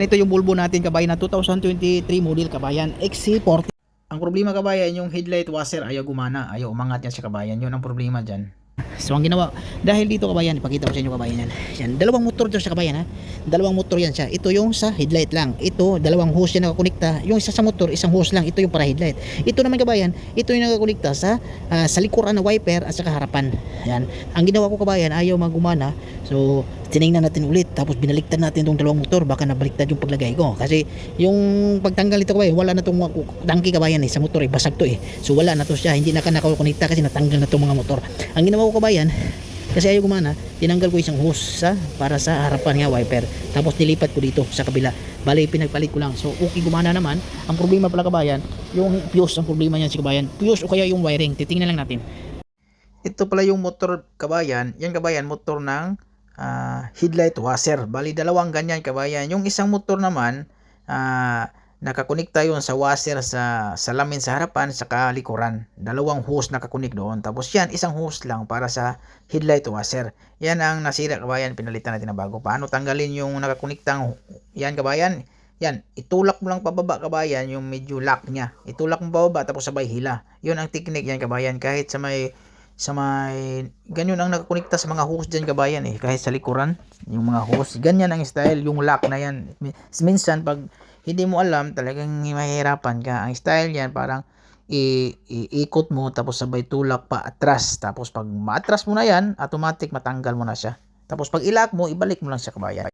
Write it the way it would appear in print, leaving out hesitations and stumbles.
Ito yung bulbo natin kabayan na 2023 model kabayan XC40. Ang problema kabayan, yung headlight washer ayaw gumana, ayaw umangat yan sa kabayan. Yun ang problema dyan. So ang ginawa, dahil dito kabayan, ipakita ko sa inyo kabayan yan. Yan, dalawang motor dyan sa kabayan ha. Dalawang motor yan siya. Ito yung sa headlight lang. Ito, dalawang hose yan nakakonekta. Yung isa sa motor, isang hose lang. Ito yung para headlight. Ito naman kabayan, ito yung nakakonekta sa likuran ng wiper at sa harapan. Yan. Ang ginawa ko kabayan, ayaw magumana. So tinignan natin ulit, tapos binaliktad natin itong dalawang motor, baka nabaliktad yung paglagay ko kasi yung pagtanggal nito kabayan, wala na itong tangki kabayan sa motor basag to so wala na to siya, hindi na nakakonekta kasi natanggal na itong mga motor. Ang ginawa ko kabayan, kasi ayaw gumana, tinanggal ko isang hose para sa harapan nga wiper, tapos nilipat ko dito sa kabila, bali pinagpalit ko lang, so okay gumana naman. Ang problema pala kabayan, yung fuse, ang problema niyan si kabayan, fuse o kaya yung wiring. Titingnan lang natin. Ito pala yung motor kabayan, yan kabayan, motor ng headlight washer. Bali dalawang ganyan kabayan. Yung isang motor naman nakakonekta yun sa washer sa salamin sa harapan sa kalikuran. Dalawang hose nakakonek doon. Tapos yan, isang hose lang para sa headlight washer. Yan ang nasira kabayan, pinalitan natin na bago. Paano tanggalin yung nakakonektang yan kabayan? Yan, itulak mo lang pababa kabayan, yung medyo lock niya. Itulak mo pababa tapos sabay hila. Yun ang technique yan kabayan, kahit sa may ganyan ang nakakonekta sa mga hose dyan kabayan kahit sa likuran yung mga hose, ganyan ang style, yung lock na yan. Minsan pag hindi mo alam, talagang mahihirapan ka. Ang style yan parang iikot mo tapos sabay tulak pa atras, tapos pag maatras mo na yan, automatic matanggal mo na siya, tapos pag ilock mo, ibalik mo lang siya kabayan.